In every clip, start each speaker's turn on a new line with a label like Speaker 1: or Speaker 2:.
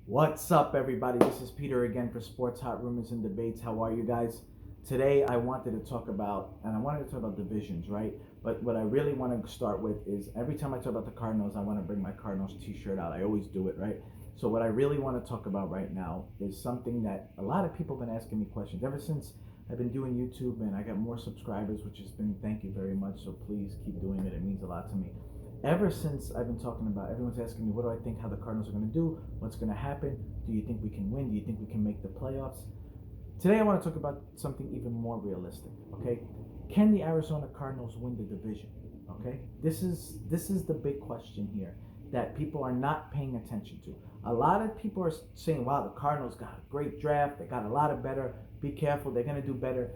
Speaker 1: What's up, everybody? This is Peter again for Sports Hot Rumors and Debates. How are you guys? Today, I wanted to talk about divisions, right? But what I really want to start with is every time I talk about the Cardinals, I want to bring my Cardinals t-shirt out. I always do it, right? So what I really want to talk about right now is something that a lot of people have been asking me questions ever since I've been doing YouTube, and I got more subscribers, which has been, thank you very much. So please keep doing it. It means a lot to me. Ever since I've been talking about, everyone's asking me, what do I think how the Cardinals are going to do? What's going to happen? Do you think we can win? Do you think we can make the playoffs? Today I want to talk about something even more realistic, okay? Can the Arizona Cardinals win the division? Okay? This is the big question here that people are not paying attention to. A lot of people are saying, wow, the Cardinals got a great draft. They got a lot of better. Be careful. They're going to do better.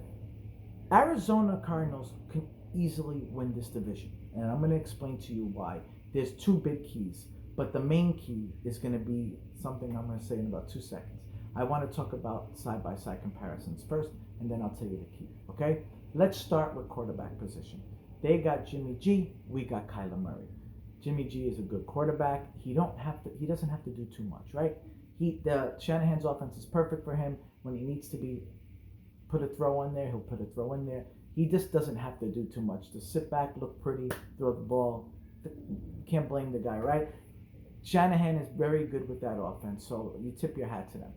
Speaker 1: Arizona Cardinals can easily win this division, and I'm going to explain to you why. There's two big keys, but the main key is going to be something I'm going to say in about 2 seconds. I want to talk about side-by-side comparisons first, and then I'll tell you the key, okay? Let's start with quarterback position. They got Jimmy G, we got Kyler Murray. Jimmy G is a good quarterback. He doesn't have to do too much, right? The Shanahan's offense is perfect for him. When he needs to be put a throw in there, he'll put a throw in there. He just doesn't have to do too much. To sit back, look pretty, throw the ball. Can't blame the guy, right? Shanahan is very good with that offense, so you tip your hat to them.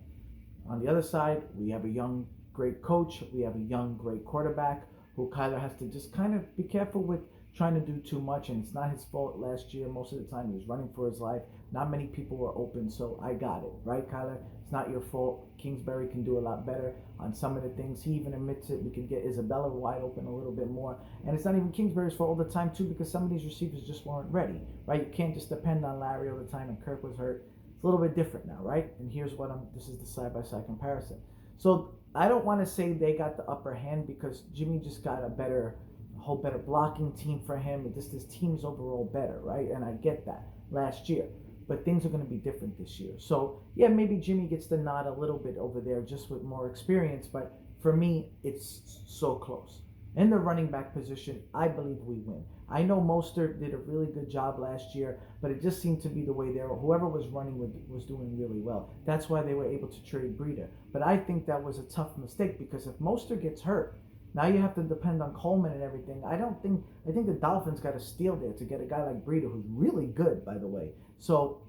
Speaker 1: On the other side, we have a young, great coach. We have a young, great quarterback who Kyler has to just kind of be careful with trying to do too much, and it's not his fault. Last year, most of the time, he was running for his life. Not many people were open, so I got it, right, Kyler? It's not your fault. Kingsbury can do a lot better on some of the things. He even admits it. We could get Isabella wide open a little bit more, and it's not even Kingsbury's fault all the time, too, because some of these receivers just weren't ready, right? You can't just depend on Larry all the time, and Kirk was hurt. It's a little bit different now, right? And here's this is the side-by-side comparison. So I don't want to say they got the upper hand because Jimmy just got a whole better blocking team for him. This team is overall better, right? And I get that last year. But things are going to be different this year. So, yeah, maybe Jimmy gets the nod a little bit over there just with more experience. But for me, it's so close. In the running back position, I believe we win. I know Mostert did a really good job last year, but it just seemed to be the way whoever was running was doing really well. That's why they were able to trade Breida. But I think that was a tough mistake because if Mostert gets hurt, now you have to depend on Coleman and everything. I think the Dolphins got a steal there to get a guy like Breida, who's really good, by the way. So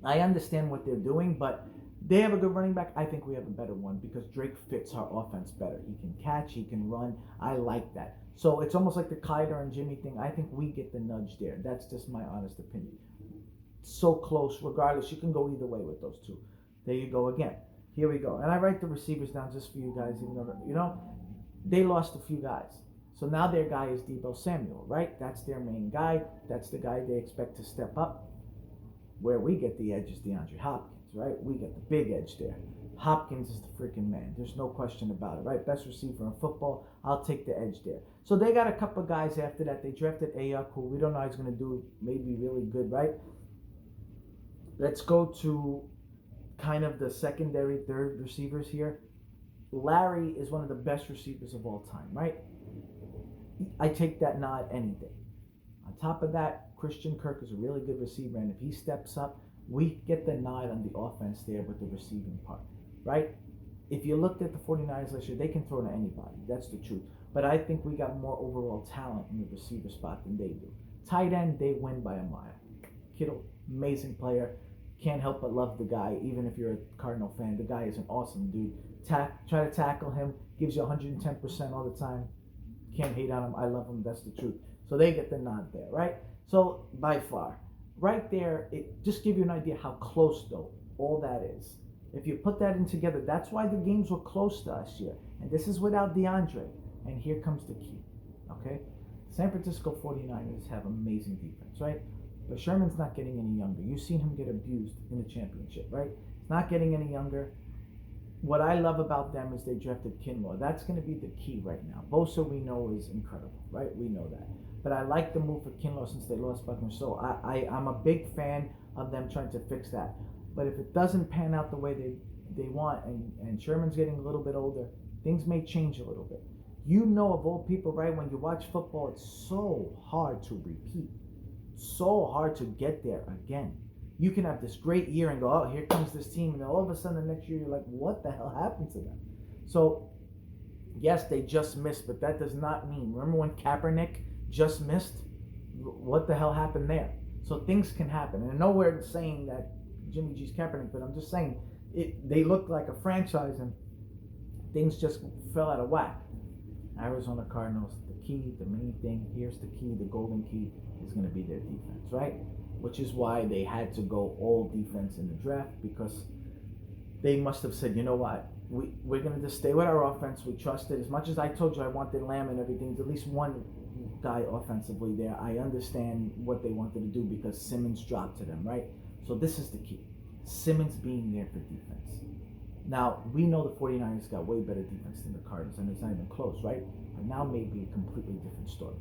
Speaker 1: I understand what they're doing, but they have a good running back. I think we have a better one because Drake fits our offense better. He can catch, he can run. I like that. So it's almost like the Kyler and Jimmy thing. I think we get the nudge there. That's just my honest opinion. So close, regardless. You can go either way with those two. There you go again. Here we go. And I write the receivers down just for you guys, even though, they lost a few guys. So now their guy is Deebo Samuel, right? That's their main guy. That's the guy they expect to step up. Where we get the edge is DeAndre Hopkins, right? We get the big edge there. Hopkins is the freaking man. There's no question about it, right? Best receiver in football. I'll take the edge there. So they got a couple guys after that. They drafted Ayuk, who we don't know how he's going to do. Maybe really good, right? Let's go to kind of the secondary, third receivers here. Larry is one of the best receivers of all time, right? I take that nod any day. On top of that, Christian Kirk is a really good receiver, and if he steps up, we get the nod on the offense there with the receiving part, right? If you looked at the 49ers last year, they can throw to anybody. That's the truth. But I think we got more overall talent in the receiver spot than they do. Tight end, they win by a mile. Kittle, amazing player. Can't help but love the guy, even if you're a Cardinal fan. The guy is an awesome dude. Try to tackle him, gives you 110% all the time. Can't hate on him. I love him. That's the truth. So they get the nod there, right? So by far, right there, it just give you an idea how close, though, all that is. If you put that in together, that's why the games were close last year. And this is without DeAndre. And here comes the key, okay? San Francisco 49ers have amazing defense, right? But Sherman's not getting any younger. You've seen him get abused in the championship, right? He's not getting any younger. What I love about them is they drafted Kinlaw. That's going to be the key right now. Bosa, we know, is incredible, right? We know that. But I like the move for Kinlaw since they lost Buckner. So I'm a big fan of them trying to fix that. But if it doesn't pan out the way they want, and Sherman's getting a little bit older, things may change a little bit. Of all people, right, when you watch football, it's so hard to repeat. So hard to get there again. You can have this great year and go, oh, here comes this team, and then all of a sudden the next year you're like, what the hell happened to them? So yes, they just missed, but that does not mean. Remember when Kaepernick just missed? What the hell happened there? So things can happen, and I know we're saying that Jimmy G's Kaepernick, but I'm just saying they looked like a franchise, and things just fell out of whack. Arizona Cardinals, the main thing, here's the key, the golden key is going to be their defense, right? Which is why they had to go all defense in the draft, because they must have said, you know what, we're going to just stay with our offense. We trust it. As much as I told you I wanted Lamb and everything, there's at least one guy offensively there. I understand what they wanted to do because Simmons dropped to them, right? So this is the key. Simmons being there for defense. Now, we know the 49ers got way better defense than the Cardinals, and it's not even close, right? But now may be a completely different story.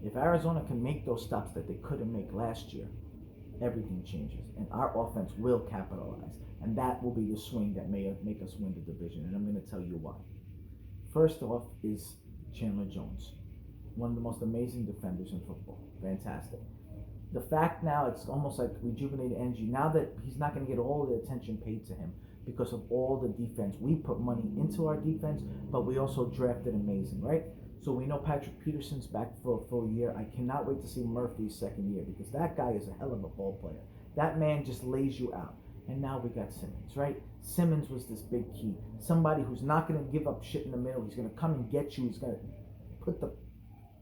Speaker 1: If Arizona can make those stops that they couldn't make last year, everything changes, and our offense will capitalize, and that will be the swing that may make us win the division, and I'm going to tell you why. First off is Chandler Jones, one of the most amazing defenders in football. Fantastic. The fact now, it's almost like rejuvenated energy. Now that he's not going to get all the attention paid to him because of all the defense. We put money into our defense, but we also drafted amazing, right? So we know Patrick Peterson's back for a full year. I cannot wait to see Murphy's second year, because that guy is a hell of a ball player. That man just lays you out. And now we got Simmons, right? Simmons was this big key. Somebody who's not going to give up shit in the middle. He's going to come and get you. He's going to put the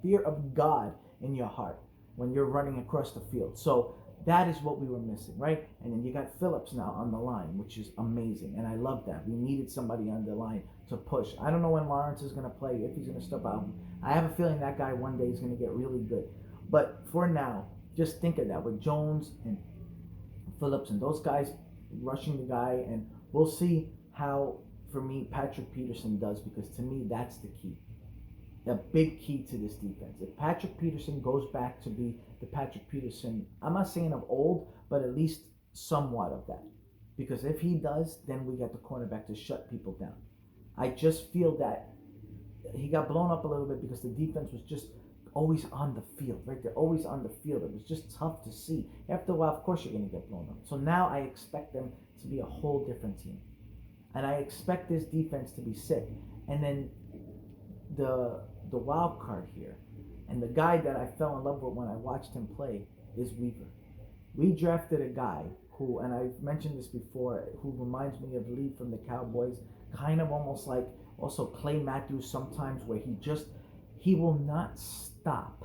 Speaker 1: fear of God in your heart when you're running across the field. So that is what we were missing, right? And then you got Phillips now on the line, which is amazing. And I love that. We needed somebody on the line to push. I don't know when Lawrence is going to play, if he's going to step out. I have a feeling that guy one day is going to get really good. But for now, just think of that with Jones and Phillips and those guys rushing the guy. And we'll see how, for me, Patrick Peterson does, because to me, that's the key. A big key to this defense. If Patrick Peterson goes back to be the Patrick Peterson, I'm not saying of old, but at least somewhat of that. Because if he does, then we got the cornerback to shut people down. I just feel that he got blown up a little bit because the defense was just always on the field, right? They're always on the field. It was just tough to see. After a while, of course, you're going to get blown up. So now I expect them to be a whole different team. And I expect this defense to be sick. And then the wild card here, and the guy that I fell in love with when I watched him play, is Weaver. We drafted a guy who, and I've mentioned this before, who reminds me of Lee from the Cowboys, kind of almost like also Clay Matthews sometimes, where he will not stop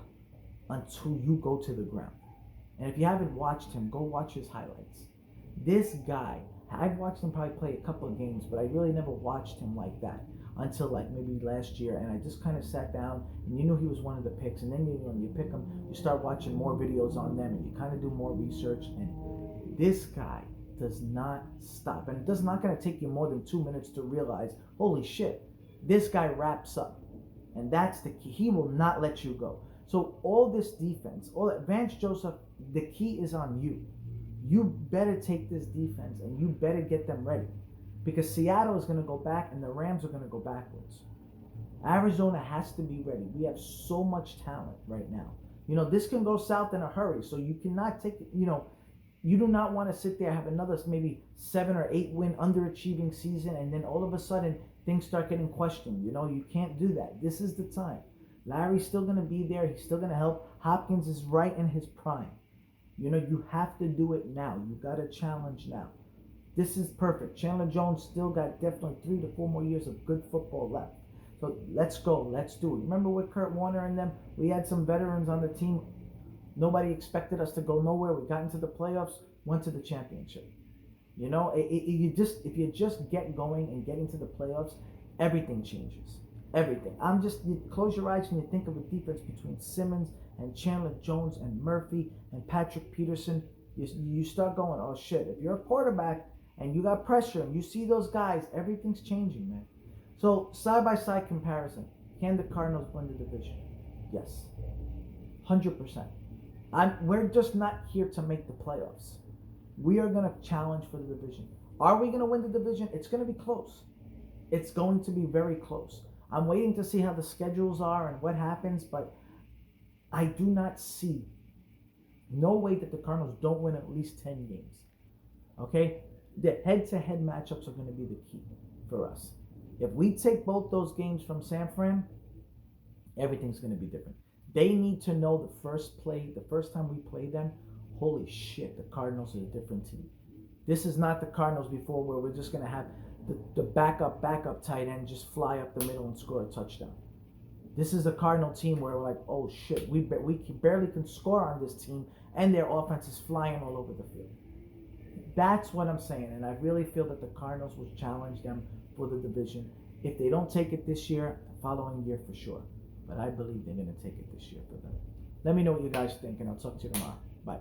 Speaker 1: until you go to the ground. And if you haven't watched him, go watch his highlights. This guy, I've watched him probably play a couple of games, but I really never watched him like that until like maybe last year, and I just kind of sat down, and you knew he was one of the picks, and then when you pick him, you start watching more videos on them, and you kind of do more research, and this guy does not stop, and it's not going to take you more than 2 minutes to realize, holy shit, this guy wraps up, and that's the key. He will not let you go. So all this defense, all that, Vance Joseph, the key is on you. You better take this defense, and you better get them ready. Because Seattle is going to go back and the Rams are going to go backwards. Arizona has to be ready. We have so much talent right now. You know, this can go south in a hurry. So you cannot take, you do not want to sit there, have another maybe 7 or 8 win underachieving season, and then all of a sudden things start getting questioned. You can't do that. This is the time. Larry's still going to be there. He's still going to help. Hopkins is right in his prime. You have to do it now. You got to challenge now. This is perfect. Chandler Jones still got definitely 3 to 4 more years of good football left. So let's go. Let's do it. Remember with Kurt Warner and them, we had some veterans on the team. Nobody expected us to go nowhere. We got into the playoffs, went to the championship. If you just get going and get into the playoffs, everything changes. Everything. You close your eyes and you think of a defense between Simmons and Chandler Jones and Murphy and Patrick Peterson. You start going, oh shit, if you're a quarterback and you got pressure and you see those guys, everything's changing, man. So side-by-side comparison, can the Cardinals win the division? Yes, 100%. We're just not here to make the playoffs. We are going to challenge for the division. Are we going to win the division? It's going to be close. It's going to be very close. I'm waiting to see how the schedules are and what happens, but I do not see No way that the Cardinals don't win at least 10 games. Okay? The head-to-head matchups are going to be the key for us. If we take both those games from San Fran, everything's going to be different. They need to know the first time we play them, holy shit, the Cardinals are a different team. This is not the Cardinals before where we're just going to have the backup tight end just fly up the middle and score a touchdown. This is a Cardinal team where we're like, oh shit, we barely can score on this team, and their offense is flying all over the field. That's what I'm saying, and I really feel that the Cardinals will challenge them for the division. If they don't take it this year, the following year for sure. But I believe they're going to take it this year for them. Let me know what you guys think, and I'll talk to you tomorrow. Bye.